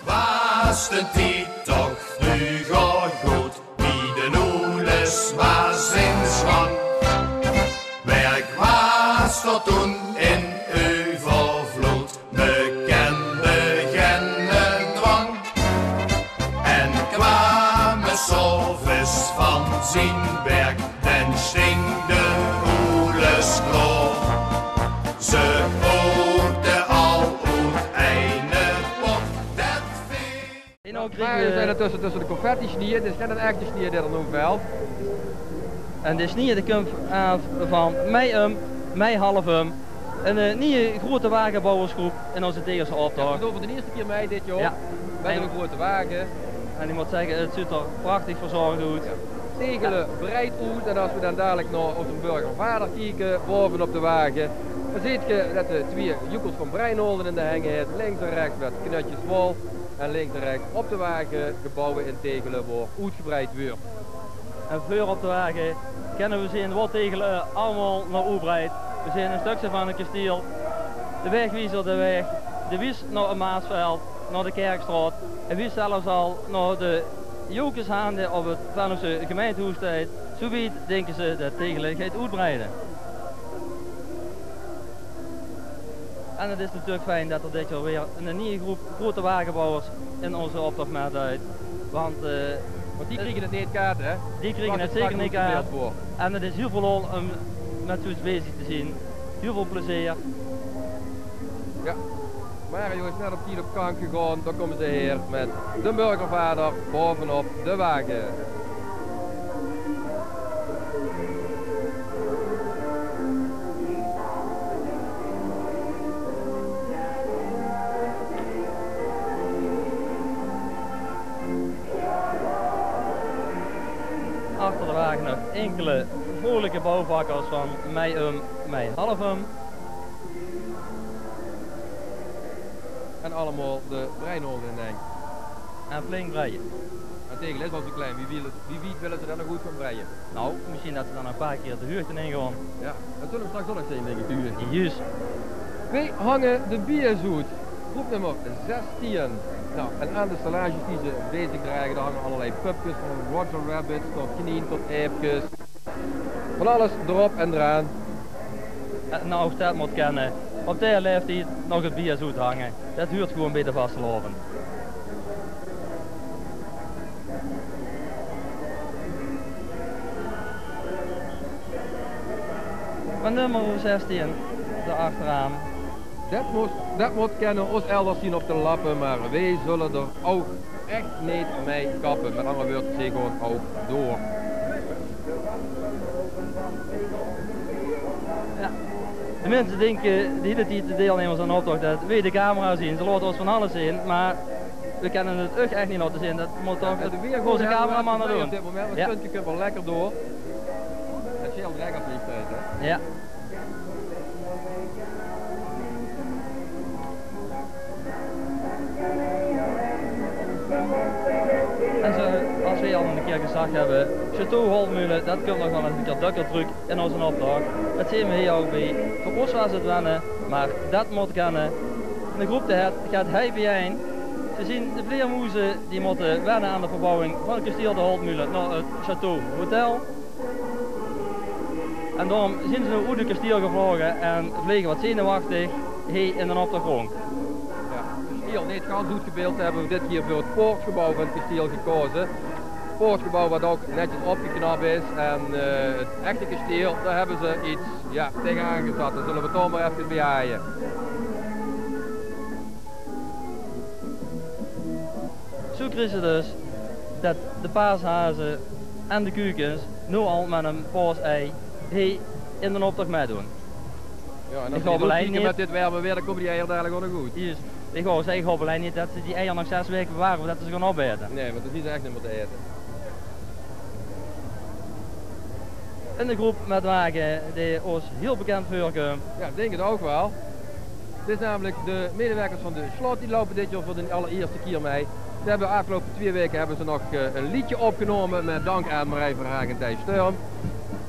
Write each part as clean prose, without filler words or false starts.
Was de tijd toch vroeger goed, wie de noeles was in zwang. Werk was tot toen in overvloed, bekende geen dwang. En kwamen zoveel van zijn werk, den sting de noeles kloor. Ze hoorde al uit eine pot, dat veel. Maar we zijn er tussen de confetti snier, dit is geen een echte snier die er nog veld. En de snier komt af van mij half een nieuwe grote wagenbouwersgroep in onze tegense opdracht. We doen voor de eerste keer mee dit jaar, ja. met een grote wagen. En ik moet zeggen, het ziet er prachtig verzorgd uit. Ja. Tegelen breed uit en als we dan dadelijk naar op de burgervader kijken, boven op de wagen, dan zie je dat de twee joekels van Breinholden in de hangen heeft, links en rechts met knutjes wol en links en rechts op de wagen gebouwen in Tegelen wordt uitgebreid wordt. En voor op de wagen kennen we zien wat Tegelen allemaal naar uitbreid. We zien een stukje van het kasteel, de wegwiezer de weg, de wies naar het Maasveld, naar de Kerkstraat en wie zelfs al naar de Jokershaanden op het Venlose gemeentehuistijd. Zo weet denken ze dat Tegelen gaat uitbreiden. En het is natuurlijk fijn dat er dit jaar weer een nieuwe groep grote wagenbouwers in onze opdracht met uit. Want die kriegen het niet kaart, hè? Die kriegen het zeker niet kaart. En het is heel veel lol om met zoiets bezig te zien. Heel veel plezier. Ja. Mario is net op tijd op kant gegaan, dan komen ze hier met de burgervader bovenop de wagen. Achter de wagen nog enkele vrolijke bouwvakkers van mij half. En allemaal de Breinholden in denk. En flink breien. En Tegelen is wel zo klein, wie willen ze daar nog goed van breien? Nou, misschien dat ze dan een paar keer de huurten in gaan. Ja, dat zullen we straks ook nog zien, denk ik, de huurten. Juist. Wij hangen de bierzoet, groep nummer 16. Nou, en aan de stellages die ze bezig dragen, daar hangen allerlei pupjes, van Roger Rabbits tot knien tot eepjes. Van alles erop en eraan. En nou, dat moet kennen. Op deze leeftijd nog het bierzoet hangen. Dat huurt gewoon bij de vasteloven. Van nummer 16, daarachteraan. Dat moet kennen ons elders zien op de lappen, maar wij zullen er ook echt niet mee kappen. Met andere woorden, ze gewoon ook door. Ja. De mensen denken de hele tijd de deelnemers aan de optocht dat we de camera zien. Ze laten ons van alles zien, maar we kunnen het echt niet laten zien. Dat moet toch onze cameraman doen. Op dit moment, want het puntje wel lekker door. Het is heel lekker vliegtuig, hè? Ja. En zo, als we al een keer gezegd hebben, Chateau Holmulen, dat komt nog wel een keer dukkertruc in onze opdracht. Dat zien we hier ook bij. Voor ons was het wennen, maar dat moet kennen. De groep gaat hij bijeen. Ze zien de vleermuizen die moeten wennen aan de verbouwing van het kasteel de Holmulen naar het Chateau Hotel. En daarom zien ze nu uit het kasteel gevlogen en vliegen wat zenuwachtig hier in een opdracht rond. Kasteel niet ganz goed gebeeld hebben we dit keer voor het poortgebouw van het kasteel gekozen. Het poortgebouw wat ook netjes opgeknapt is en het echte kasteel, daar hebben ze iets tegenaan gezet. Daar zullen we toch maar even bij haaien. Zo krijgen ze dus dat de paashazen en de kuikens nu al met een paasei hier in de opdracht meedoen. Ja, en als we niet met dit warme weer, dan komen die eieren dadelijk gewoon goed. Yes. Ik wou zeggen, ik hoop alleen niet dat ze die eieren nog 6 weken bewaren voordat ze gaan opeten. Nee, want dat is niet echt niet meer te eten. In de groep met wagen die ons heel bekend voorkomen. Ja, ik denk het ook wel. Dit is namelijk de medewerkers van de slot, die lopen dit jaar voor de allereerste keer mee. Ze hebben de afgelopen 2 weken hebben ze nog een liedje opgenomen met dank aan Marij Verhagen en Thijs Sturm.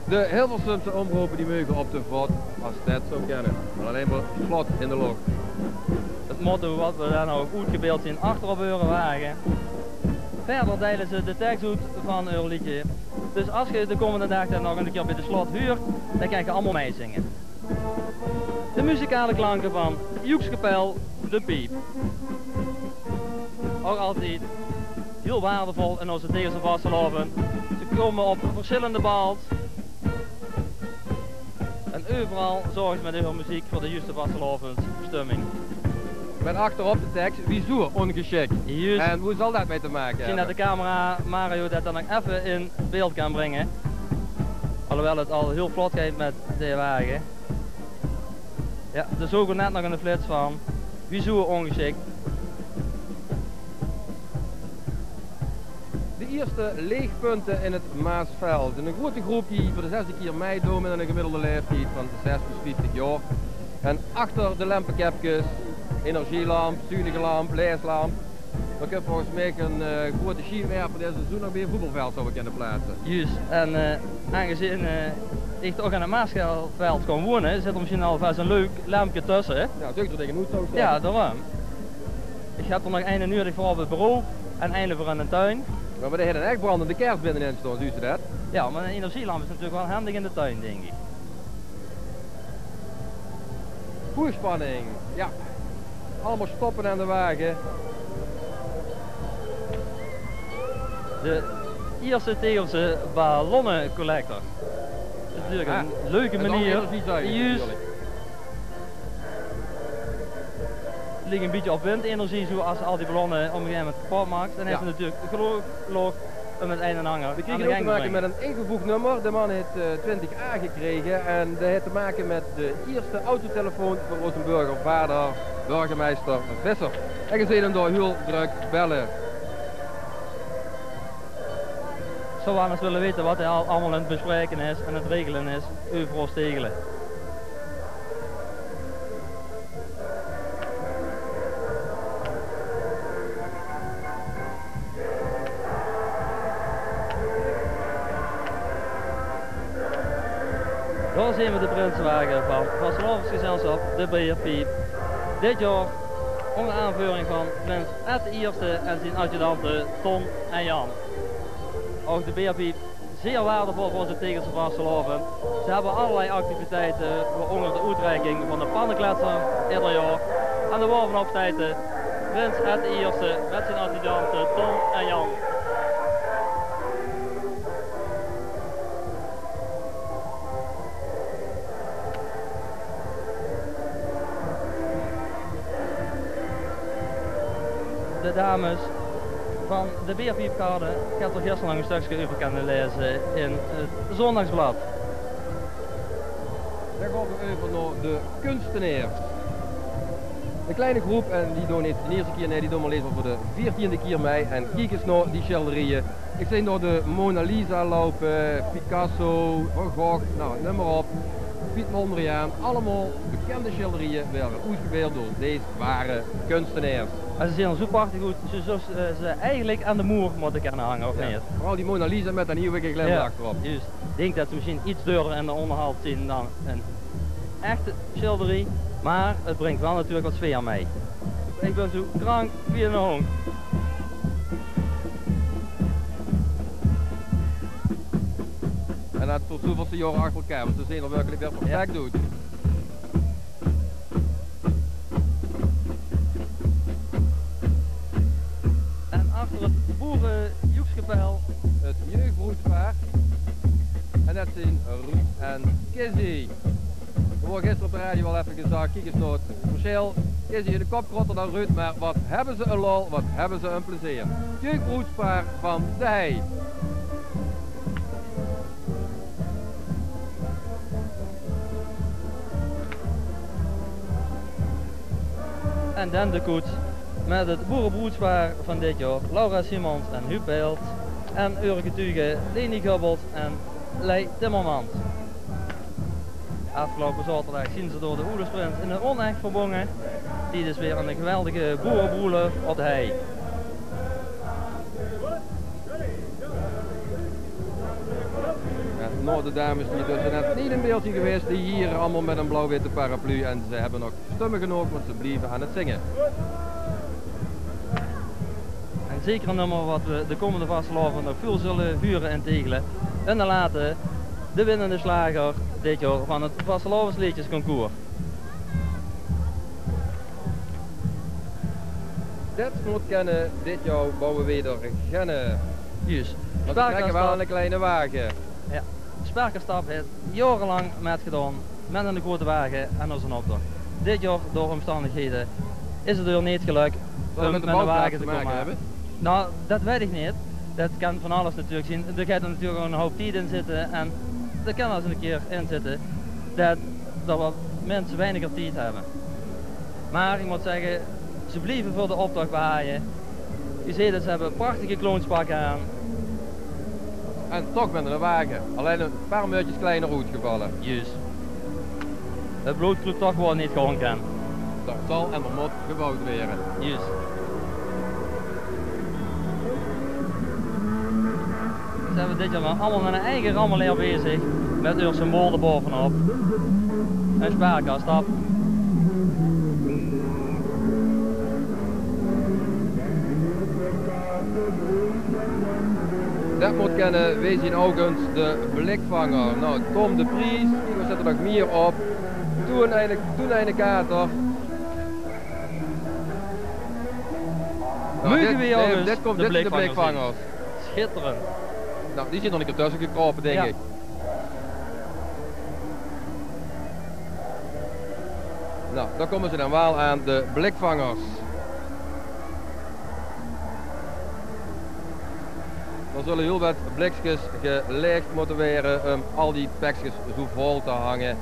De Hilversumse omroepen die mogen op de vod, als ze dat zo kennen. Maar alleen maar slot in de lucht. Dat motto wat we daar nou ook uitgebeeld zien achter op hun wagen. Verder delen ze de tekst uit van hun liedje. Dus als je de komende dagen nog een keer bij de slot huurt, dan kan je allemaal meezingen. De muzikale klanken van Joekskapel de Piep. Ook altijd heel waardevol in onze Tegelse Vasteloven. Ze komen op verschillende bals. En overal zorgt met hun muziek voor de juiste Vastelovensbestemming. Met achterop de tekst, wie zoer ongeschikt. Juist. En hoe zal dat mee te maken Misschien hebben? dat de camera Mario dat dan nog even in beeld kan brengen. Alhoewel het al heel vlot gaat met de wagen. Ja, de zoeken net nog een flits van wie zoer ongeschikt. De eerste leegpunten in het Maasveld. Een grote groep die voor de 6e keer meedoet met een gemiddelde leeftijd van 6 tot 50 jaar. En achter de lampenkepjes, energielamp, zunige lamp, leeslamp. Dan kun je volgens mij een grote schijnwerper deze seizoen nog bij een voetbalveld zouden kunnen plaatsen. Juist, en aangezien ik toch aan het Maasveld kan wonen, zit er misschien alvast een leuk lampje tussen. Hè? Ja, zeker tegen moet zo zeggen. Ja, daarom. Ik heb er nog een nodig voor op het bureau en een voor in de tuin. Maar we hebben een echt brandende kerst binnenin staan, zie je dat? Ja, maar een energielamp is natuurlijk wel handig in de tuin, denk ik. Goeie spanning, ja. Allemaal stoppen aan de wagen. De eerste Teelse ballonnencollector. Dat is natuurlijk een leuke manier. Juist. Het ligt een beetje op windenergie, zoals al die ballonnen op een gegeven moment kapot maakt. Dan heeft het natuurlijk geloof met een en ander. We kregen ook te maken met een ingevoegd nummer. De man heeft 20A gekregen en dat heeft te maken met de eerste autotelefoon van Rozenburger vader, burgemeester Visser. En gezien hem door heel druk bellen. Zo we anders willen weten wat hij allemaal aan het bespreken is en het regelen is, overal tegelen. Daar zien we de Prinswagen van Vastelovensgezelschap, de Beerpiep. Dit jaar onder aanvoering van Prins Ed de Eerste en zijn adjudanten Ton en Jan. Ook de Beerpiep zeer waardevol voor onze Tegelse Vasteloven. Ze hebben allerlei activiteiten, waaronder de uitreiking van de pannenkletser ieder jaar. En de bovenopstijten Prins Ed de Eerste met zijn adjudanten Ton en Jan. De dames van de Beerpiepkade, ik heb er gisteren nog een stukje over kunnen lezen in het Zondagsblad. Dan gaan we over naar de kunstenaars. Een kleine groep en die doen niet de eerste keer, nee die doen maar lezen voor de 14e keer mee. En kijk eens naar die schilderieën. Ik zie door de Mona Lisa lopen, Picasso, Van Gogh, nou noem maar op. Piet Mondriaan, allemaal bekende schilderieën werden uitgebeeld door deze ware kunstenaars. En ze zien er zo prachtig goed, ze eigenlijk aan de moer moeten kunnen hangen, of Ja, niet? vooral die Mona Lisa met een nieuwe glimlach achterop. Juist. Ik denk dat ze misschien iets duurder in de onderhoud zien dan een echte schilderie, maar het brengt wel natuurlijk wat sfeer mee. Ik ben zo krank wie een hond. En dat tot zoveelste jaren achter elkaar, want ze zien er werkelijk weer perfect doet. En achter het boerenjoekskapel Het jeugdbroedpaard. En dat zijn Ruud en Kizzy. We worden gisteren op de radio al even gezegd, kijk eens naar het verschil. Kizzy in de kop groter dan Ruud, maar wat hebben ze een lol, wat hebben ze een plezier. Jeugdbroedpaard van de Hei. en dan de koets met het boerenbroedspaar van dit jaar, Laura Simons en Huub Beelt en Urgetuige Leni Gubbelt en Lei Timmermans. Afgelopen zaterdag zien ze door de Oedersprint in een onecht verbongen. Die is weer een geweldige boerenbroelen op de hei. Ja, nou, de dames die dus net niet in beeld zijn geweest, die hier allemaal met een blauw-witte paraplu en ze hebben nog stemmen genoeg, want ze blijven aan het zingen. En zeker een nummer wat we de komende vastelavond nog veel zullen vuren en tegelen. En dan laten de winnende slager dit jaar van het vastelavondsliedjesconcours. Dit moet kennen, dit jaar bouwen we weer Genne. Juist. Want we trekken wel een kleine wagen. Ja. Sparkenstap heeft jarenlang met gedaan, met een grote wagen en als een optocht. Dit jaar, door omstandigheden, is het er niet gelukt om met een wagen te komen hebben. Nou, dat weet ik niet. Dat kan van alles natuurlijk zien. Er gaat er natuurlijk een hoop tijd in zitten en er kan wel eens een keer in zitten dat wat mensen weiniger tijd hebben. Maar ik moet zeggen, ze blijven voor de optocht behaaien. Je ziet dat ze hebben prachtige kloonspakken aan. En toch met een wagen. Alleen een paar muurtjes kleiner uitgevallen. Juist. Het bloedgroep toch gewoon niet gewoon kan. Dat zal en er moet gebouwd worden. Juist. Ze hebben dit jaar allemaal met een eigen rammelleer bezig. Met hun symbool erbovenop. Een spaarkaststap. Dat moet kennen, wij zien ook eens de blikvanger. Nou, Tom de Vries, hier zit er nog meer op. Toen een kater. Nou, dit komt de blikvangers. Schitterend. Nou, die zit nog een keer tussen gekropen, denk ik. Nou, daar komen ze dan wel aan, de blikvangers. Dan zullen heel wat blikjes gelegd moeten worden om al die pekjes zo vol te hangen.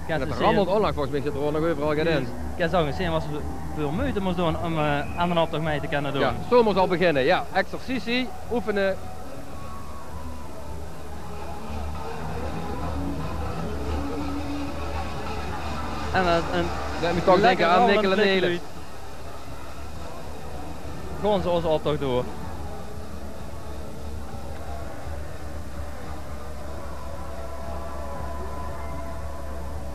En het rammelt onlangs, volgens mij zit er ook nog overal geen in. Ik kan zeggen, zien wat ze veel moeite moest doen om aan de optocht mee te kunnen doen. Ja, zomer zal beginnen. Ja, exercitie, oefenen. En dan moet je toch denken aan Nikkel en Nelis. Gewoon zoals de optocht door.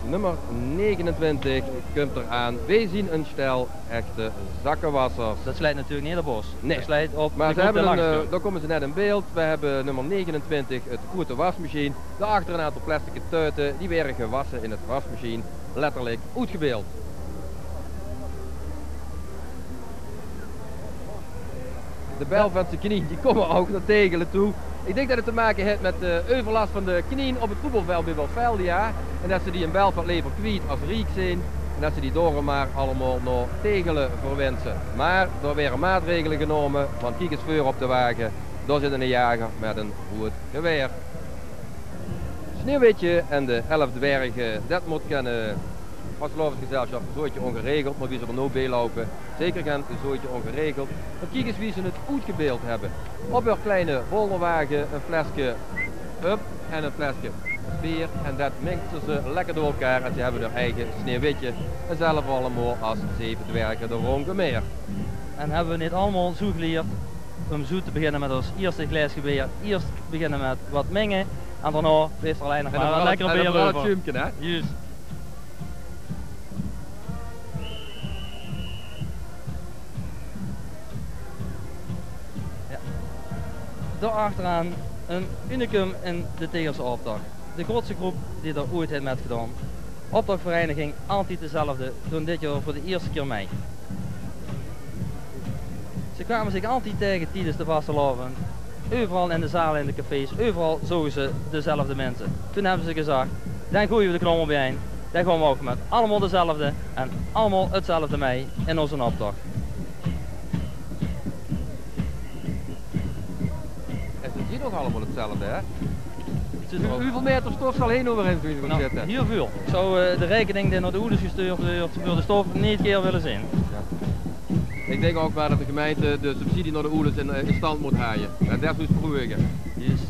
Nummer 29 komt eraan. Wij zien een stel echte zakkenwassers. Dat slijt natuurlijk niet op bos. Nee. Dat slijt op maar ze hebben daar komen ze net in beeld. We hebben nummer 29, het grote wasmachine. Daarachter een aantal plastic tuiten. Die werden gewassen in het wasmachine. Letterlijk uitgebeeld. De Belventse knie, die komen ook naar Tegelen toe. Ik denk dat het te maken heeft met de overlast van de knieën op het voetbalveld bij Veldia. En dat ze die in Belvent liever kwijt als riek zijn. En dat ze die door maar allemaal naar Tegelen verwensen. Maar er werden maatregelen genomen, want kijk eens vuur op de wagen. Daar zit een jager met een rood geweer. Sneeuwwitje en de 11 dwergen, dat moet kennen. Vastelavondsgezelschap een zooitje ongeregeld, maar wie ze er nou bij lopen, zeker gaan een zooitje ongeregeld. Maar kijk eens wie ze het uitgebeeld hebben. Op hun kleine bolderwagen een flesje up en een flesje bier en dat mixen ze lekker door elkaar en ze hebben hun eigen sneeuwwitje en zelf allemaal als 7 dwergen de ronke meer. En hebben we niet allemaal zo geleerd om zo te beginnen met ons eerste glaasje bier, eerst beginnen met wat mengen en daarna is er alleen nog maar een lekkere bier over. Juist. Daar achteraan een unicum in de Tegelse optocht. De grootste groep die er ooit heeft met gedaan. Optochtvereniging altijd dezelfde, doen dit jaar voor de eerste keer mee. Ze kwamen zich altijd tegen tijdens de vastelavond. Overal in de zalen, in de cafés, overal zogen ze dezelfde mensen. Toen hebben ze gezegd, dan gooien we de knommel bijeen. Dan gaan we ook met allemaal dezelfde en allemaal hetzelfde mee in onze optocht. Hier nog allemaal hetzelfde, hè? Hoeveel meter stof zal heen overheen zitten? Heel veel. Ik zou de rekening die naar de ouders gestuurd wordt voor de stof niet keer willen zien. Ja. Ik denk ook maar dat de gemeente de subsidie naar de ouders in stand moet haaien. En dat is verhogen. Yes.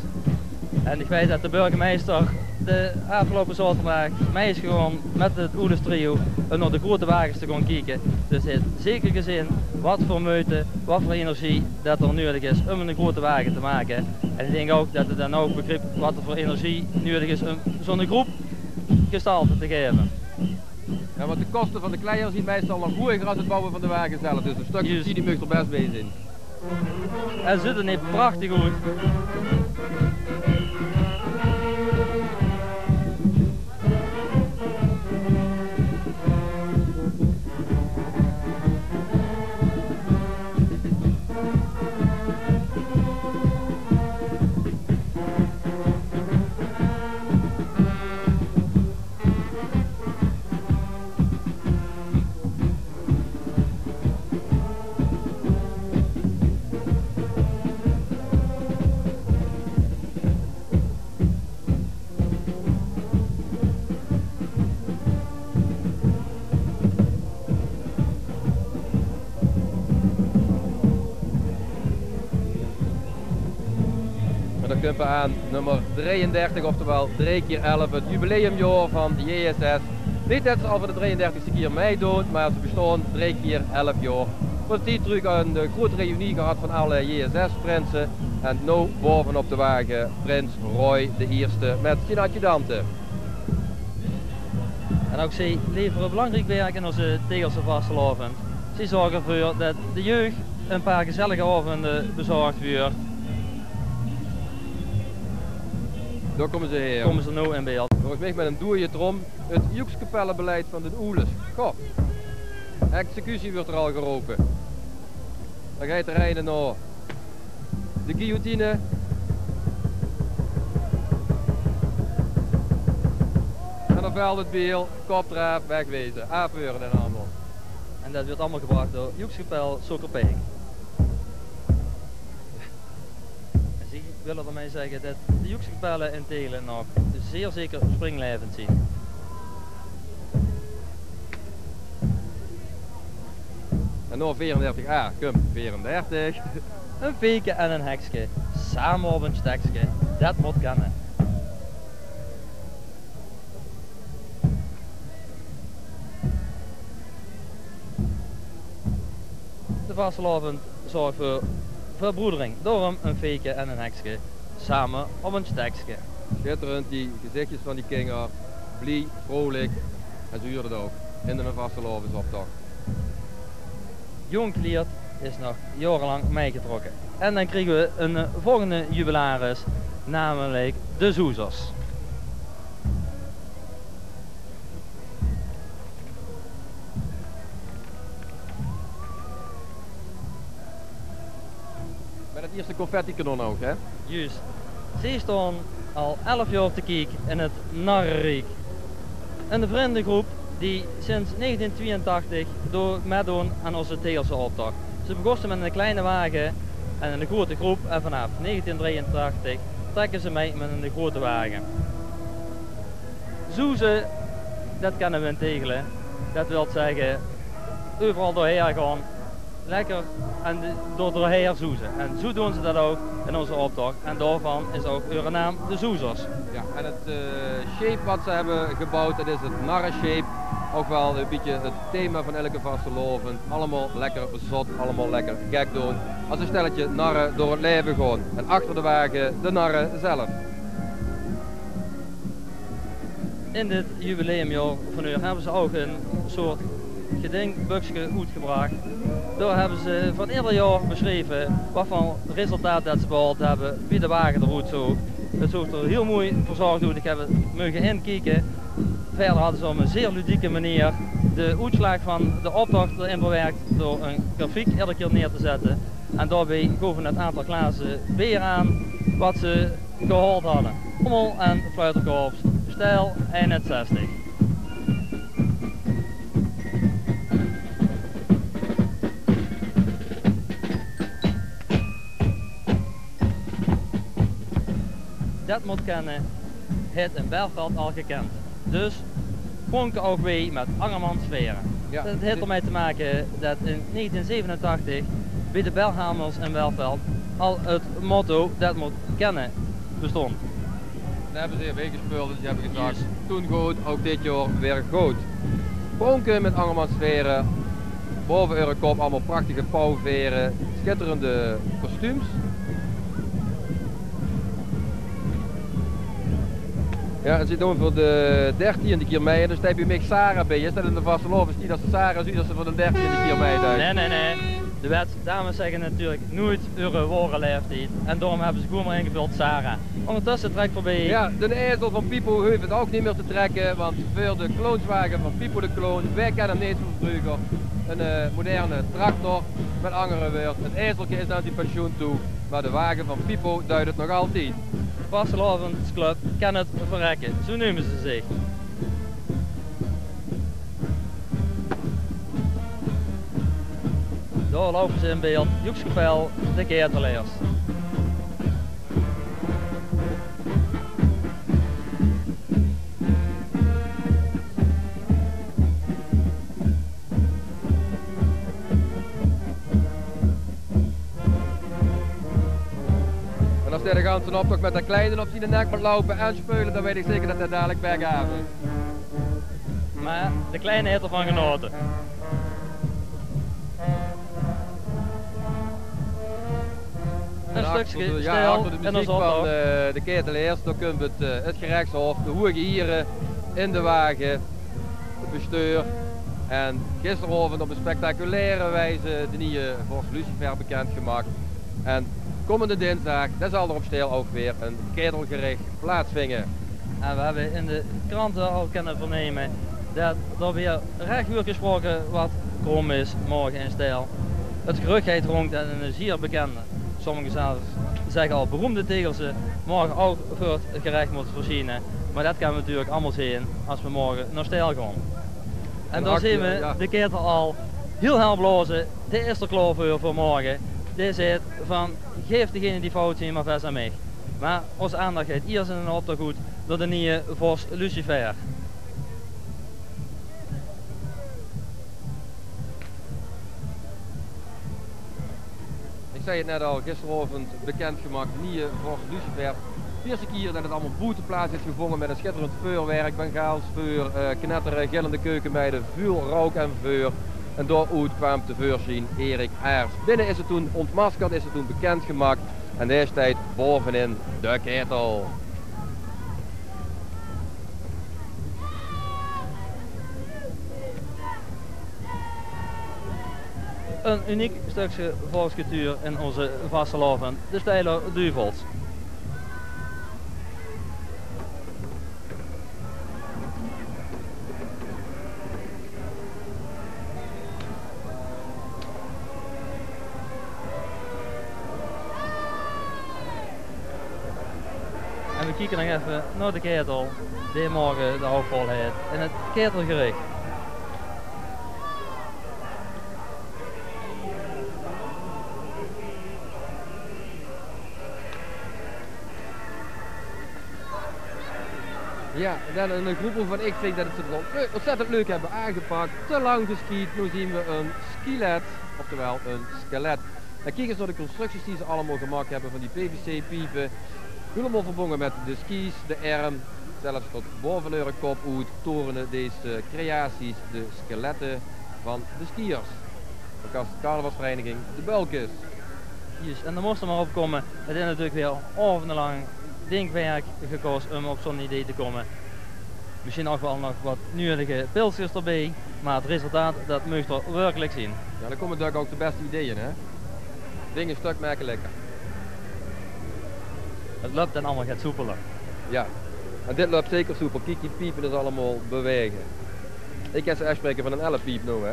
En ik weet dat de burgemeester de afgelopen zaterdag mij is gewoon met het Oeles trio naar de grote wagens te gaan kijken. Dus het heeft zeker gezien wat voor moeite, wat voor energie dat er nodig is om een grote wagen te maken. En ik denk ook dat het dan ook begrijpt wat er voor energie nodig is om zo'n groep gestalte te geven. Ja, want de kosten van de kleier zien meestal nog hoger als het bouwen van de wagen zelf. Dus een stuk subsidie mag er best bij zijn. En zitten niet prachtig goed. Dan kunnen we aan nummer 33, oftewel 3 keer 11, het jubileumjaar van de JSS. Niet dat ze al voor de 33ste keer meedoen, maar ze bestaan 3 keer 11 jaar. We hebben die terug een grote reunie gehad van alle JSS-prinsen. En nu bovenop de wagen prins Roy de eerste met zijn adjudanten. En ook zij leveren belangrijk werk in onze Tegelse vastelavond. Zij zorgen ervoor dat de jeugd een paar gezellige avonden bezorgd wordt. Daar komen ze hier. Komen ze nu in beeld. Volgens mij met een doeie trom het Joekskapellenbeleid van de Oeles. Goh, executie wordt er al geroepen. Dan ga je te rijden naar de guillotine. En dan veld het beel, kopdraaf, wegwezen, afweuren en allemaal. En dat wordt allemaal gebracht door Joekskapel Sokkerpeek. Ik wil ermee zeggen dat de Joekskapellen in Tegelen nog zeer zeker springlevend zijn. En nog 34A, kom, 34. Een veke en een hekske, samen op een stekske, dat moet kennen. De vastelavond zorgt voor verbroedering, daarom een veke en een hekske, samen op een stekske. Schitterend, die gezichtjes van die kinderen, blij, vrolijk en zuur het ook, in de vastelavondsoptocht. Jong Kliert is nog jarenlang meegetrokken. En dan krijgen we een volgende jubilaris, namelijk de Zoezers. Met het eerste confetti-kanon ook, hè? Juist. Zij staan al 11 jaar te kijken in het Narrenriek. Een vriendengroep die sinds 1982 meedoen aan onze Tegelse optocht. Ze begonnen met een kleine wagen en een grote groep en vanaf 1983 trekken ze mee met een grote wagen. Zoezen, dat kennen we in Tegelen. Dat wil zeggen, overal doorheen gaan, lekker en doorheen zoezen. En zo doen ze dat ook in onze optocht. En daarvan is ook hun naam de Zoezers. Ja, en het shape wat ze hebben gebouwd, dat is het narrenshape. Ook wel een beetje het thema van elke vastelavond. Allemaal lekker zot, allemaal lekker gek doen. Als een stelletje narren door het leven gaan. En achter de wagen de narren zelf. In dit jubileumjaar van u hebben ze ook een soort gedenkboekje uitgebracht. Daar hebben ze van ieder jaar beschreven wat voor resultaat dat ze behaald hebben, wie de wagen eruit zo. Het zag er heel mooi verzorgd uit. Ik heb het mogen inkijken. Verder hadden ze op een zeer ludieke manier de uitslag van de optocht erin bewerkt door een grafiek iedere keer neer te zetten. En daarbij gaven het aantal klassen weer aan wat ze gehaald hadden. Trommel en fluiterkorps, stijl 61. Dat moet kennen, het in Belveld al gekend. Dus pronken ook weer met Angermans sferen. Ja, dat heeft ermee te maken dat in 1987 bij de Belhamers in Belveld al het motto dat moet kennen bestond. Dat hebben ze hier weer gespeeld, dus die hebben gezegd, toen goed, ook dit jaar weer goed. Pronken met Angermansveren, boven Eurokop allemaal prachtige pauwveren, schitterende kostuums. Ja, en ze doen voor de 13e keer mee, dus heb je Mick Sarah bij. Is dat in de vaste loop? Is niet dat ze Sarah ziet dat ze voor de 13e keer meeduiken? Nee. De dames zeggen natuurlijk nooit eure leeftijd. En daarom hebben ze gewoon maar ingevuld Sarah. Ondertussen trekt voorbij. Ja, de ezel van Pipo heeft het ook niet meer te trekken, want voor de kloonswagen van Pipo de Kloon, wij kennen hem niet van vroeger. Een moderne tractor met angerenweer. Het ezeltje is naar die pensioen toe, maar de wagen van Pipo duidt het nog altijd. Vastelavondsclub kan het verrekken, zo noemen ze zich. Daar lopen ze in beeld, Joekskapel, de keerteleers. En als hij de ganse optocht met dat kleine op zijn nek moet lopen en spelen, dan weet ik zeker dat hij dadelijk weggaat. Maar de kleine heeft ervan genoten. Een stukje stijl achter de en muziek dan van de keerteleers, dan kunnen we het gerechtshof, de hoege hieren in de wagen, het bestuur. En gisteravond op een spectaculaire wijze de nieuwe Vorst Lucifer bekendgemaakt. En komende dinsdag, daar zal er op Steel ook weer een ketelgericht plaatsvinden. En we hebben in de kranten al kunnen vernemen dat er weer recht gesproken wat krom is morgen in Steel. Het gerucht heet rond en een zeer bekende, sommigen zelfs zeggen al beroemde Tegelsen, morgen ook voor het gerecht moeten voorzien. Maar dat kunnen we natuurlijk allemaal zien als we morgen naar Steel gaan. En dan zien we de ketel al heel hel blozen, de eerste kloofvuur voor morgen. Die zegt van, geef degene die fout zien maar vast aan mij. Maar onze aandacht gaat eerst in een optocht door de nieuwe Vorst Lucifer. Ik zei het net al, gisteravond bekendgemaakt, nieuwe Vorst Lucifer. De eerste keer dat het allemaal boete plaats heeft gevonden met een schitterend vuurwerk, Bengaals vuur, knetteren, gillende keukenmeiden, vuur, rook en vuur. En door Oud kwam te voorzien Erik Aers. Binnen is het toen ontmaskerd, is het toen bekendgemaakt en deze tijd bovenin de ketel. Een uniek stukje volkscultuur in onze vastelavond, de Steiler Duvels. En we kijken nog even naar de ketel die morgen de hoofdrol heeft in het ketelgericht. Ja, dan een groep waarvan ik vind dat het ze wel ontzettend leuk hebben aangepakt. Te lang geskiet, nu zien we een skelet, oftewel een skelet. En kijk eens naar de constructies die ze allemaal gemaakt hebben van die PVC-piepen. Helemaal verbonden met de skis, de erm, zelfs tot boven de kop uit torenen deze creaties, de skeletten van de skiers. Ook als de carnavalsvereniging de Bulkes. Yes, en dan moest er maar opkomen. Het is natuurlijk weer lang denkwerk gekost om op zo'n idee te komen. Misschien ook wel nog wat nieuwige pilsjes erbij, maar het resultaat dat moet je er werkelijk zien. Ja, dan komen natuurlijk ook de beste ideeën, hè? Dingen stuk maken lekker. Het loopt en allemaal gaat soepeler. Ja, en dit loopt zeker soepel. Kijk, die piepen is allemaal bewegen. Ik heb ze echt spreken van een ellenpiep nu, hè?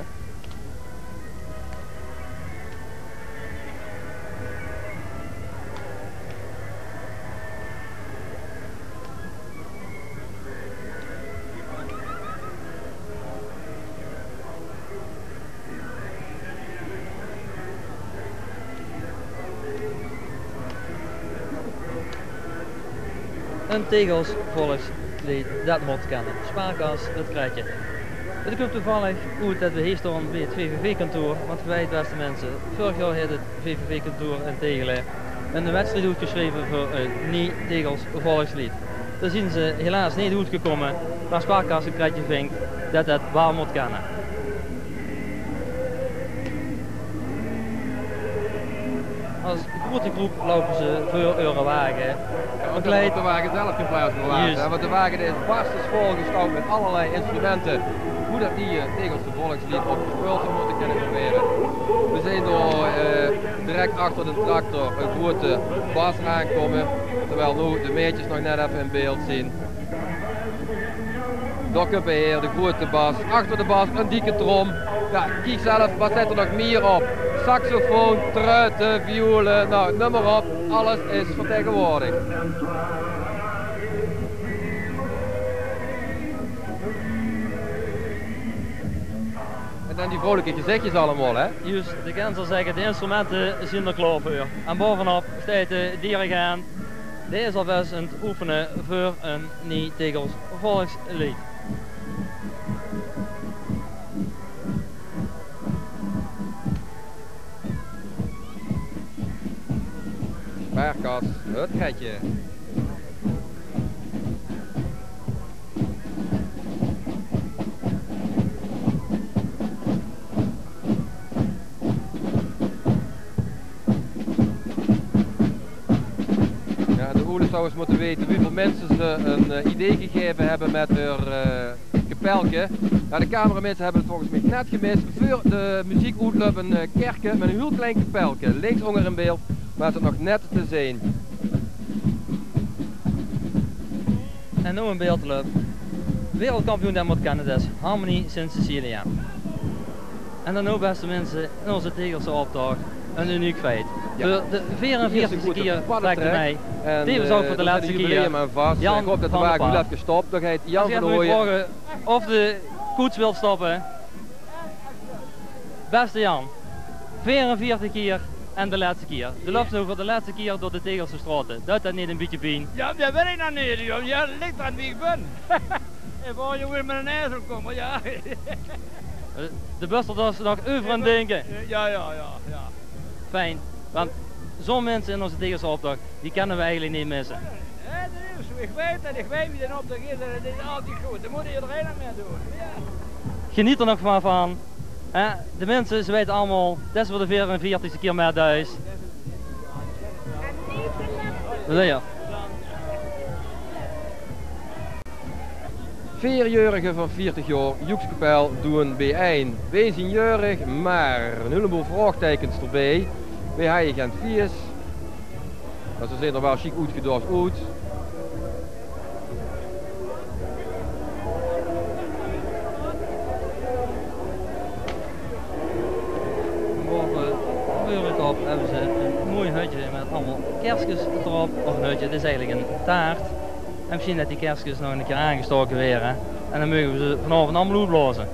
Een tegels volkslied, dat moet kennen. Spaarkas, het krijtje. Het komt toevallig uit dat we hier staan bij het VVV-kantoor, want wij beste mensen, vorig jaar had het VVV-kantoor in Tegelen een wedstrijd uitgeschreven voor een nieuw tegels volkslied. daar zien ze helaas niet goed gekomen, maar Sparkassenkratje vindt dat het waar moet kennen. Als grote groep lopen ze voor hun wagen. Begeleid de wagen zelf in plaats van laten. Want de wagen is barstens volgestouwd met allerlei instrumenten. Hoe dat die tegels de volkslied op gespeeld zou moeten kunnen proberen. We zijn door direct achter de tractor een grote bas aankomen. Terwijl nu de meetjes nog net even in beeld zien. Dokkenbeheer, de grote bas. Achter de bas een dikke trom. Ja, kijk zelf, wat zit er nog meer op? Saxofoon, truiten, violen, nou, noem maar op. Alles is vertegenwoordigd. En dan die vrolijke gezichtjes allemaal, hè? Juist, de kan zal zeggen, de instrumenten zien er klaar voor. En bovenop staat de dirigent. Die is alvast aan het oefenen voor een niet-tegels volkslied. Sparkas, het kratje. Ja, de Oelen zou eens moeten weten hoeveel mensen ze een idee gegeven hebben met hun kapelke. Ja, de cameramensen hebben het volgens mij net gemist. Voor de muziekuitclub een kerkje met een heel klein kapelke. Links onder in beeld, maar het nog net te zien. En nu een beeldclub. Wereldkampioen dat moet kennen, dus Harmony Sint-Cecilia. En dan nu, beste mensen, in onze Tegelse optocht een uniek feit. Ja. Voor de 44e keer trekt mij. Tevens ook voor de laatste keer. Jan, ik hoop dat de wagen nu even stopt. Dan gaat Jan van der Hooyen. Of de koets wilt stoppen. Beste Jan, 44 keer en de laatste keer. De loopt nu voor de laatste keer door de Tegelse straten. Dat niet een beetje pijn? Ja, dat weet ik nog niet, joh. Ja, dat ligt aan wie ik ben. En waar je weer met een ijzer komen, ja. De bus er dus nog over aan denken. Ja. Fijn, want zo'n mensen in onze Tegelse optocht, die kunnen we eigenlijk niet missen. Ja, dat is zo. Ik weet wie de optocht is en dat is altijd goed. Dan moet je er helemaal mee doen. Ja. Geniet er nog van. De mensen, ze weten allemaal, dat is voor de 44e keer met thuis. Ja. 4-jarige van 40 jaar, Joekskapel doen B1. Wij zijn jurig, maar een heleboel vraagtekens erbij. Wij hebben geen vies. Dat zijn er wel chic uitgedost uit. Boven op hebben ze een mooi hutje met allemaal kerstjes erop. Of een hutje, het is eigenlijk een taart. En misschien dat die kerstjes nog een keer aangestoken weer. Hè? En dan mogen we ze vanavond allemaal uitblazen.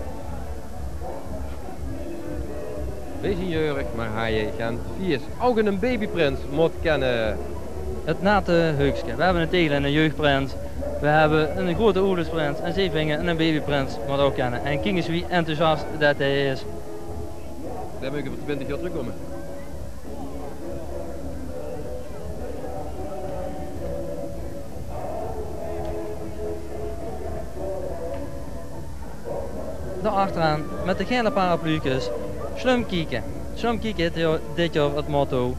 Wees een jurig, maar hij geen vies. Ook een babyprins moet kennen. Het nate heukske. We hebben een tegel en een jeugdprins. We hebben een grote oerdersprins en zeevingen en een babyprins moet ook kennen. En kijk eens wie enthousiast dat hij is. Daar moet ik voor 20 jaar terugkomen. Daar achteraan met de gele paraplu's. Slum kieken. Slum kieken is dit jaar het motto.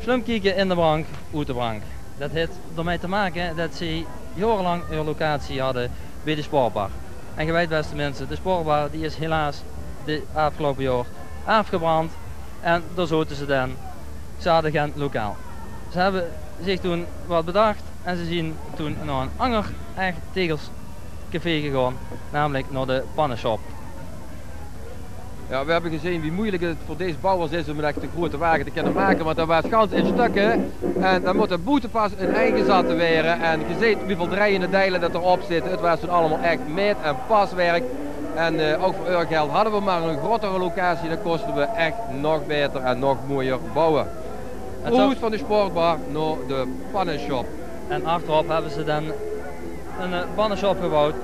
Slum kieken in de brank, uit de brank. Dat heeft ermee te maken dat ze jarenlang hun locatie hadden bij de sportbar. En je weet beste mensen, de sportbar die is helaas de afgelopen jaar afgebrand. En daar zoten ze dan. Ze hadden geen lokaal. Ze hebben zich toen wat bedacht en ze zien toen naar een ander echt tegels café gegaan. Namelijk naar de pannenshop. Ja, we hebben gezien wie moeilijk het voor deze bouwers is om echt een grote wagen te kunnen maken, want dat was gans in stukken en dan moet de boetepas in eigen zaten worden en je ziet hoeveel draaiende deilen dat erop zitten. Het was toen allemaal echt meet- en paswerk en ook voor uw geld hadden we maar een grotere locatie, dan kosten we echt nog beter en nog mooier bouwen. Uit van de sportbar naar de pannenshop. En achterop hebben ze dan een pannenshop gebouwd.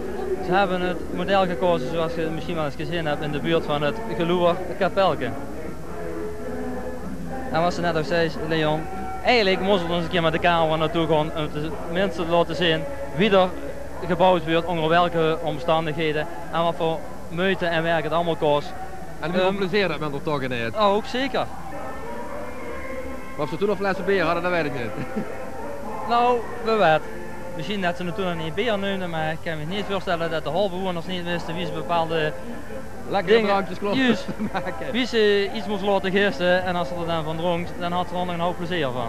Ze hebben het model gekozen zoals je misschien wel eens gezien hebt in de buurt van het Geloer Kapelke. En wat ze net ook zei, Leon, eigenlijk moesten we eens een keer met de camera naartoe gaan om mensen te laten zien wie er gebouwd wordt, onder welke omstandigheden en wat voor moeite en werk het allemaal kost. En hoeveel plezier dat men er toch in heeft. Oh, ook zeker. Maar of ze toen nog flessen bier hadden, dat weet ik niet. Nou, we weten. Misschien dat ze er toen nog niet bier nemen, maar ik kan me niet voorstellen dat de halbewoners niet wisten wie ze bepaalde Lekkere dingen, drankjes klopt juist, maken. wie ze iets moest laten gisten en als ze er dan van dronk, dan had ze er nog een hoop plezier van.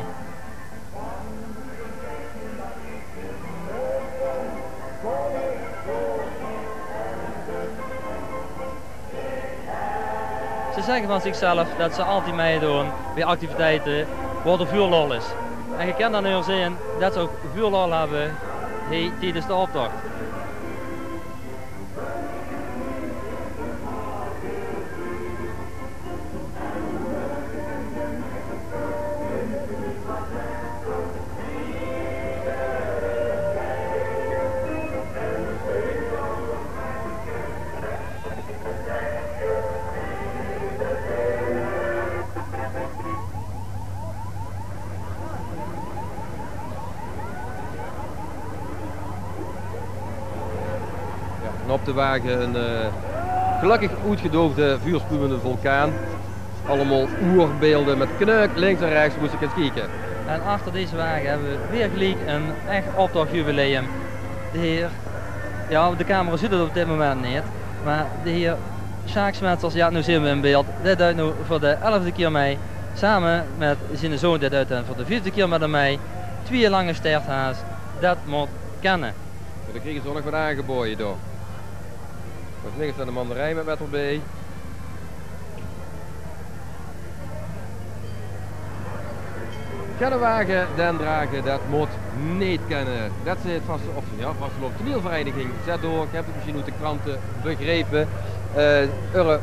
Ze zeggen van zichzelf dat ze altijd meedoen bij activiteiten waar er vuurlol is. En je kan dan nu zien dat ze ook vuurlol hebben tijdens de optocht. En op de wagen een gelukkig uitgedoofde vuurspuwende vulkaan. Allemaal oerbeelden met kneuk, links en rechts moest ik eens kijken. En achter deze wagen hebben we weer gelijk een echt optochtjubileum. De heer, ja de camera ziet het op dit moment niet, maar de heer Sjaak Smetsers, ja nu zien we in beeld, dit duidt nu voor de 11e keer mee. Samen met zijn zoon dit duidt voor de 4e keer met hem mee. 2 lange sterthaas, dat moet kennen. Maar dan kregen ze nog wat aangeboden door. Wat links staat de mandarijn met erbij. Kennenwagen, den dragen, dat moet niet kennen. Dat is het vastelopen toneelvereniging. Zet door, ik heb het misschien uit de kranten begrepen.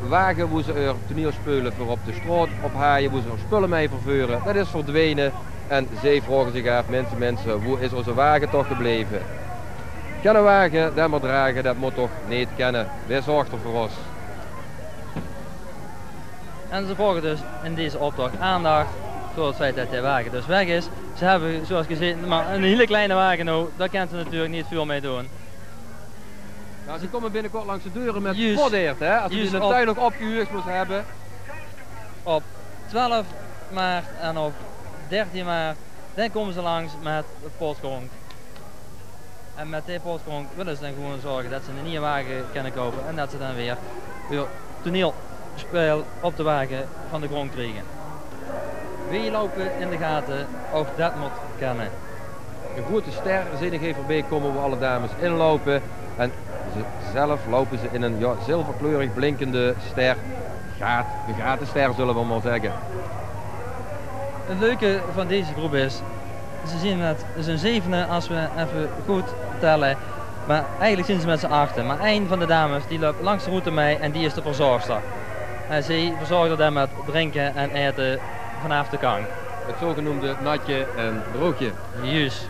Wagen hoe ze er toneelspelen voor op de straat ophaaien, hoe ze er spullen mee verveuren. Dat is verdwenen en zij vragen zich af, mensen, hoe is onze wagen toch gebleven? Kennenwagen, dat maar dragen, dat moet toch niet kennen. Wij zorgen er voor ons. En ze volgen dus in deze optocht aandacht voor het feit dat de wagen dus weg is. Ze hebben zoals gezien maar een hele kleine wagen nou, daar kan ze natuurlijk niet veel mee doen. Nou, ze komen binnenkort langs de deuren met Juist. podeert, hè? Als Juist ze de tuin nog opgehuurd moest hebben. Op 12 maart en op 13 maart, dan komen ze langs met de postgronk. En met die postgronk willen ze dan gewoon zorgen dat ze een nieuwe wagen kunnen kopen en dat ze dan weer toneelspel op de wagen van de grond krijgen. Wie lopen in de gaten, ook dat moet kennen. Een grote ster zie je geen voorbij komen waar alle dames inlopen. En zelf lopen ze in een zilverkleurig blinkende ster. Een gatenster zullen we maar zeggen. Het leuke van deze groep is, ze zien het is een 7e als we even goed tellen. Maar eigenlijk zien ze met z'n 8. Maar één van de dames die loopt langs de route mee en die is de verzorgster. En zij verzorgt dan met drinken en eten vanaf de kant. Het zogenoemde natje en droogje. Juist.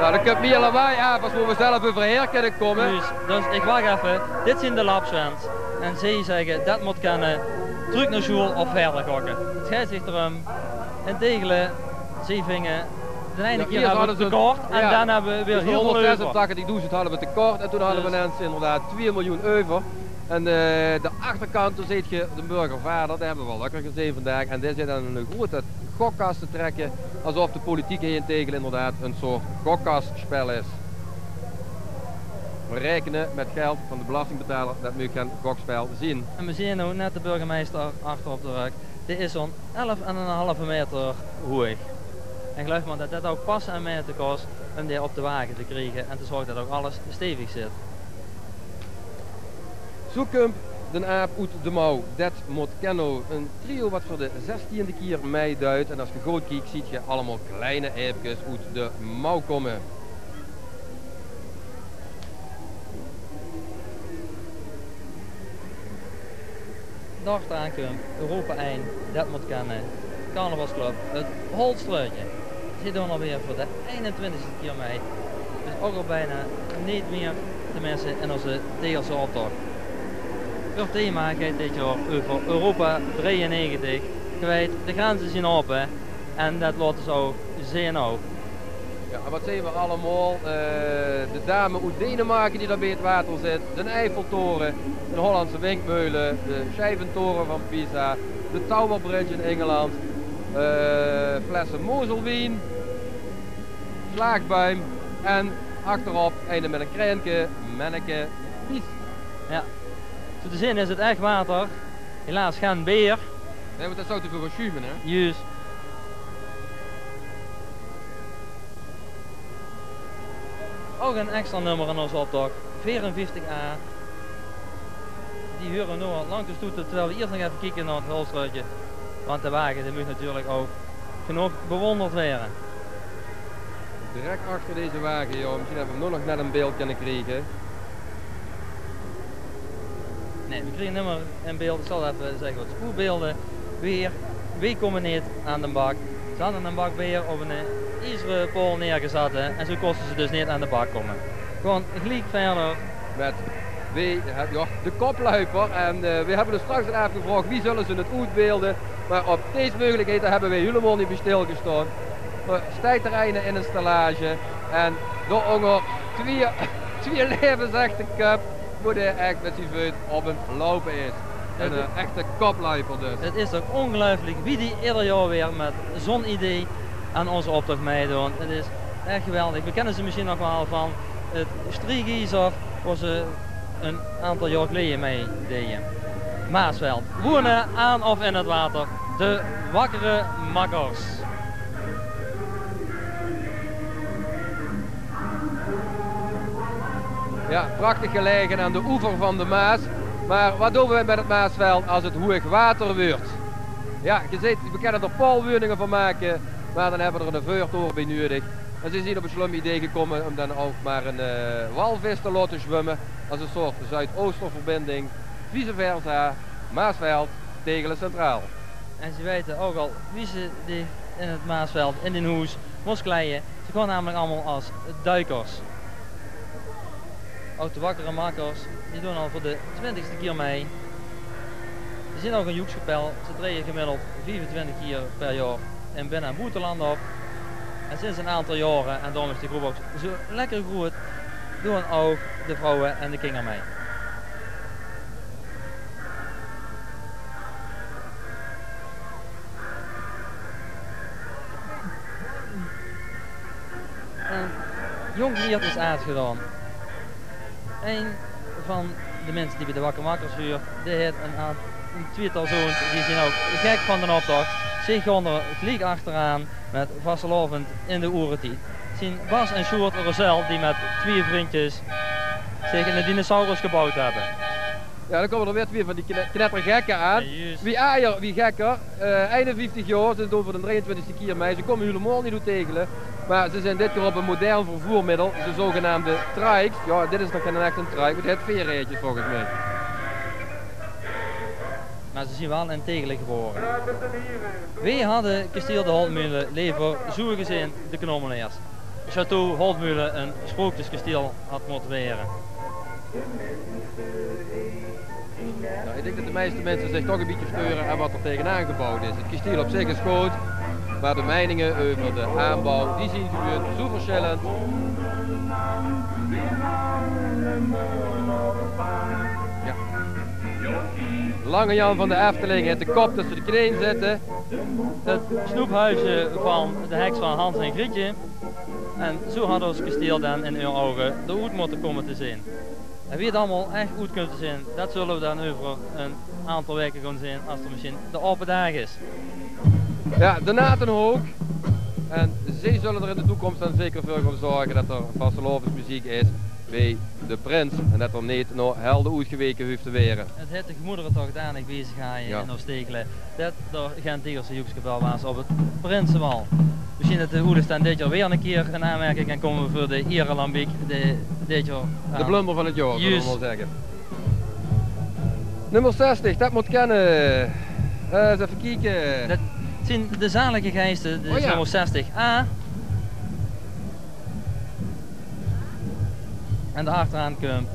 Nou, dan komt meer lawaai af als we zelf overheer kunnen komen. Juist. Dus ik wacht even. Dit zijn de lapswens. En zij zeggen dat moet kunnen terug naar school of verder gokken. Het scheidsrechter erom. En tegelijk, zij vingen de ene keer hebben we het tekort en dan hebben we weer heel veel over. 186.000 hadden we tekort en toen hadden we ineens inderdaad 2 miljoen over. En de achterkant, daar ziet je de burgervader, daar hebben we wel lekker gezien vandaag. En daar zit dan een grote gokkast te trekken, alsof de politiek heen tegen inderdaad een soort gokkastspel is. We rekenen met geld van de belastingbetaler dat we geen gokspel zien. En we zien nu net de burgemeester achter op de rug. Dit is zo'n 11,5 meter hoog. En geloof me dat dit ook passen en meten kost om die op de wagen te krijgen en te zorgen dat ook alles stevig zit. Zoekum, de aap uit de mouw, dat moet kennen. Een trio wat voor de 16e keer meeduidt. En als je goed kijkt, ziet je allemaal kleine aapjes uit de mouw komen. Dacht aankomt, Europa 1, dat moet kennen. Carnavalsclub, het Holstruitje. Ze doen alweer voor de 21e keer mee. Dus ook al bijna niet meer te missen in onze Teelse optocht. het thema gaat dit jaar over Europa 93. Kwijt, de grenzen zijn open en dat laten ze ook zien ook. Ja, en wat zien we allemaal? De dame uit Denemarken die daar bij het water zit, de Eiffeltoren, de Hollandse windmeulen, de Schijventoren van Pisa, de Tower Bridge in Engeland, flessen Moselwien, slaagbuim en achterop einde met een krenke, manneke, pies. Ja, zo te zien is het echt water, helaas geen beer. Nee, want dat zou te veel gaan schuiven, hè? Juist. Ook een extra nummer in onze optocht, 54A. Die huren we nu al lang te stoeten, terwijl we eerst nog even kijken naar het hulstruitje. Want de wagen die moet natuurlijk ook genoeg bewonderd worden. Direct achter deze wagen, joh. Misschien hebben we nog net een beeld kunnen krijgen. Nee, we kregen nummer in beeld, ik zal even zeggen wat spoelbeelden. Weer, wie komen niet aan de bak. Ze hadden een bak weer op een ijzeren pool neergezet en zo kosten ze dus niet aan de bak komen. Gewoon gelijk verder. Met ja, de kopluiper en we hebben dus straks even gevraagd wie zullen ze het uitbeelden. Maar op deze mogelijkheden hebben wij helemaal niet bij stilgestaan. Stijgterreinen in een stallage en door ongeveer twee levensechte cup moet hij echt met zijn voet op een lopen is. Een echte kopluiper dus. Het is toch ongelooflijk wie die ieder jaar weer met zo'n idee aan onze optocht meedoen. Het is echt geweldig. We kennen ze misschien nog wel van het Striegiezer waar ze een aantal jaar geleden mee deden. Maasveld. Wonen aan of in het water. De wakkere makkers. Ja, prachtig gelegen aan de oever van de Maas. Maar wat doen we met het Maasveld als het hoog water wordt? Ja, je ziet, we kunnen er poolwoningen van maken, maar dan hebben we er een vuurtoren bij nodig. En ze zijn op een slim idee gekomen om dan ook maar een walvis te laten zwemmen als een soort Zuidoosterverbinding. Vice versa, Maasveld, Tegelen Centraal. En ze weten ook al wie ze die in het Maasveld, in den hoes, moest kleien. Ze gaan namelijk allemaal als duikers. Ook de wakkere makkers, die doen al voor de 20ste keer mee. Ze zien ook een joekskapel, ze treden gemiddeld 24 keer per jaar in binnen- en buitenland op. En sinds een aantal jaren, en daarom is de groep ook zo lekker groeit, doen ook de vrouwen en de kinderen mee. En jong hier is aangedaan. Een van de mensen die bij de Wakker Makkers huurt, die heeft een tweetal zoons, die zijn ook gek van de optocht. Zich gaan er gelijk achteraan met vastelovend in de oerentijd. Zien Bas en Sjoerd Rosel die met twee vriendjes zich in de dinosaurus gebouwd hebben. Ja, dan komen er weer twee van die knettergekken aan. Ja, wie aaier, wie gekker. Einde 50 jaar, ze doen voor de 23e keer mee. Ze komen helemaal niet tegelen. Maar ze zijn dit keer op een modern vervoermiddel, de zogenaamde trikes. Ja, dit is nog geen echt een trike, maar het heeft veerrijtjes volgens mij. Maar ze zijn wel in Tegelen geboren. Wij hadden kasteel de Holtmulen liever zo gezien de Knolmeneers. Château Holtmulen een sprookjeskasteel had moeten weren. Nou, ik denk dat de meeste mensen zich toch een beetje steuren aan wat er tegenaan gebouwd is. Het kasteel op zich is groot, maar de meningen over de aanbouw, die zien gewoon zo verschillend. Ja. Lange Jan van de Efteling heeft de kop tussen de knieën zitten. Het snoephuisje van de heks van Hans en Grietje. En zo had ons kasteel dan in uw ogen de goed moeten komen te zien. En wie het allemaal echt goed kunt zien, dat zullen we dan over een aantal weken gaan zien als er misschien de open dag is. Ja, de Natenhoog. En zij zullen er in de toekomst dan zeker voor gaan zorgen dat er vastelovensmuziek is bij de Prins. En dat er niet nog helden uitgeweken hoeft te weren. Het heeft de gemoederen toch danig bezig gaan in Oostegelen. Dat er geen Tegelse joekskapel was op het Prinsenwal. We zien dat de hoeden staan dit jaar weer een keer in aanmerking en komen we voor de Ierenlambiek dit jaar aan. De blunder van het jaar, zullen we wel zeggen. Nummer 60, dat moet kennen. Eens even kijken. Dat zijn de zalige geesten, dit is nummer 60A. En de achteraan komt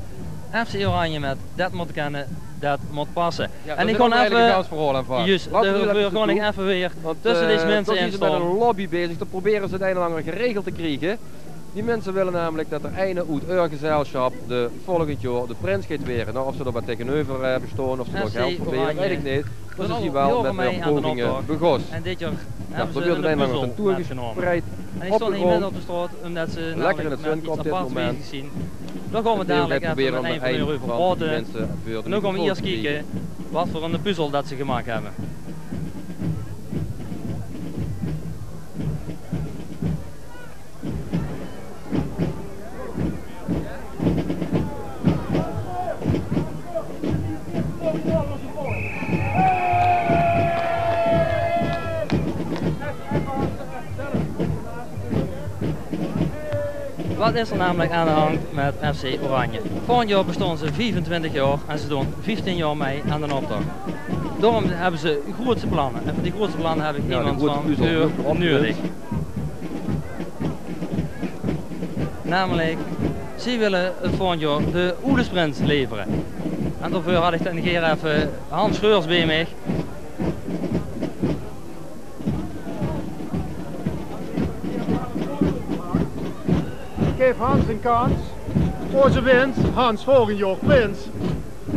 FC Oranje met dat moet kennen, dat moet passen. Ja, en ik kon even even, een verhaal aan vast. juist, daar gewoon ik even weer tussen deze mensen in Ze zijn met staan. een lobby bezig, dat proberen ze het een en ander geregeld te krijgen. Die mensen willen namelijk dat er einde uit hun gezelschap de volgend jaar de Prins gaat weren. Nou, of ze er wat tegenover bestaan, of ze er FC geld proberen, Oranje. weet ik niet. Maar ze Die zien wel horen met mij hun aan de pogingen optocht. begos. En dit jaar Ja, hebben dat ze wilde een een ander puzzel naartoe metgenomen. gespreid. En die stonden hier midden op Opgerold. de straat omdat ze Lekker in het met zon iets komt dit aparts moment. bezig zien. Dan gaan we dadelijk even met een van hun over praten. En dan gaan we eerst kijken wat voor een puzzel dat ze gemaakt hebben. Wat is er namelijk aan de hand met FC Oranje? Vorig jaar bestonden ze 25 jaar en ze doen 15 jaar mee aan de optocht. Daarom hebben ze grootste plannen. En voor die grootste plannen heb ik iemand van nodig. Namelijk, ze willen het volgend jaar de Oelesprins leveren. En daarvoor had ik dan keer even Hans Scheurs bij mij. Geef Hans een kans. Voor ze wint, Hans volgend jaar prins.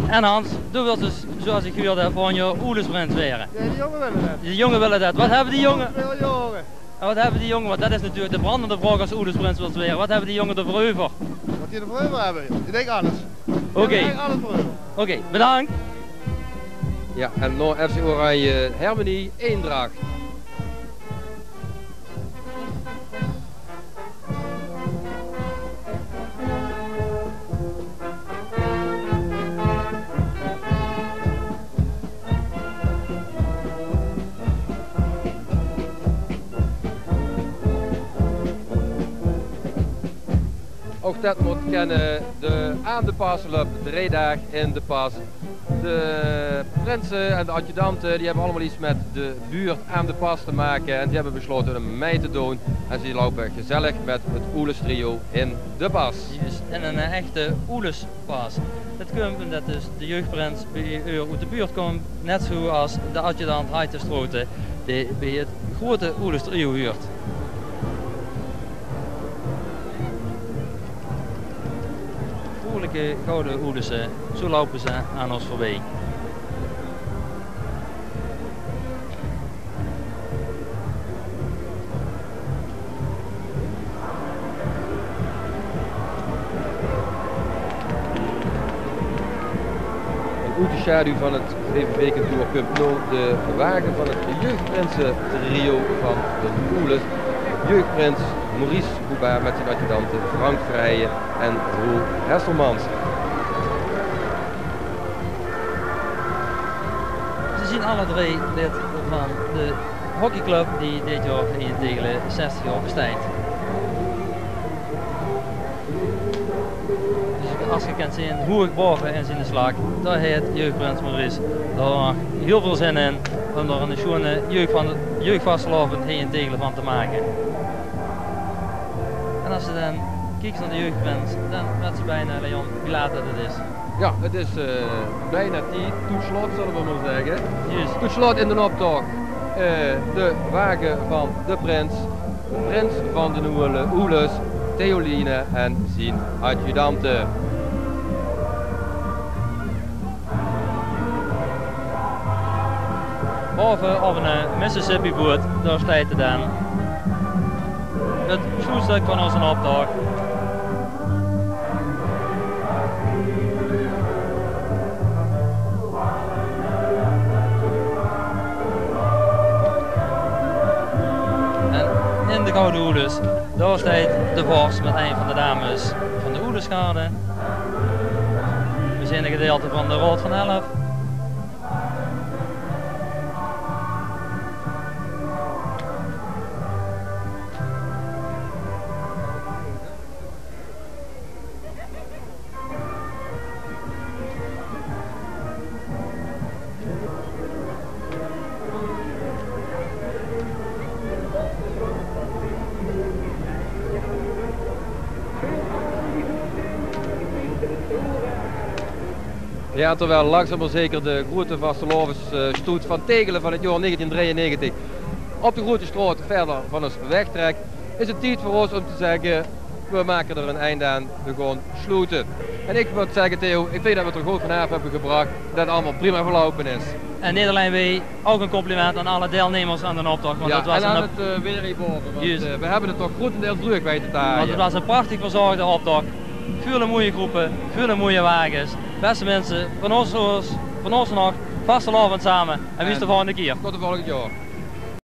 En Hans, doe wilt dus, zoals ik gehoord heb, volgend jaar Oelesprins weren. Ja, die jongen willen dat. De jongen willen dat. Wat hebben die jongen? Veel jaren. En wat hebben die jongen? Want dat is natuurlijk de brandende vraag als Oelesprins wilt weren. Wat hebben die jongen ervoor over? Wat die er voor over hebben? Ik denk alles. Oké. Ik denk alles voor over. Oké, bedankt. Ja, en nou FC Oranje Hermenie Eendracht. Ook dat moet kennen, de aan de pasloop, 3 dagen in de pas. De prinsen en de adjudanten die hebben allemaal iets met de buurt aan de pas te maken en die hebben besloten om mee te doen. En ze lopen gezellig met het Oeles trio in de pas. Juist, en een echte Oelespas. Dat komt dat dus de jeugdprins bij u uit de buurt komt, net zoals de adjudant Heite Stroten die bij het grote Oeles trio huurt. Vrolijke gouden Oelessen, zo lopen ze aan ons voorbij. Uit de schaduw van het VVV-kantoor komt 0 de wagen van het jeugdprinsen trio van de Oeles. Jeugdprins Maurice Boubard met zijn adjudanten Frank Vrijen en Roel Hesselmans. Ze zien alle 3 lid van de hockeyclub die dit jaar in tegen 60 jaar bestaat. Dus als je kunt zien hoe ik boven in zijn slag, daar heeft jeugdprins Maurice daar heel veel zin in om er een schone jeugdvastlovend heen tegen van te maken. En als je dan kijkt naar de jeugdprins, dan weet ze bijna, Leon, wie laat dat het is. Ja, het is bijna die toeslot, zullen we maar zeggen. Juist. Toeslot in de optocht. De wagen van de prins van de Oeles, Theoline en zijn adjudanten. Boven op een Mississippi boot, daar staat het dan. Het voetstuk van onze optocht. En in de Gouden Oeles, daar staat de vorst met een van de dames van de Oelesgarde. We zijn een gedeelte van de Rood van 11. Ja, terwijl langzaam maar zeker de grote vastelovensstoet van Tegelen van het jaar 1993 op de grote stroot verder van ons wegtrekt, is het tijd voor ons om te zeggen, we maken er een einde aan, we gaan sluiten. En ik moet zeggen Theo, ik vind dat we het er goed vanavond hebben gebracht, dat het allemaal prima verlopen is. En niet alleen wij, ook een compliment aan alle deelnemers aan de optocht. Want Ja, het was en aan het weer hierboven, want we hebben het toch grotendeels druk weten te halen. Want het was een prachtig verzorgde optocht. Vele mooie groepen, vele mooie wagens. Beste mensen, van ons nog, vastelovend samen. En wie is de volgende keer? Tot de volgende jaar.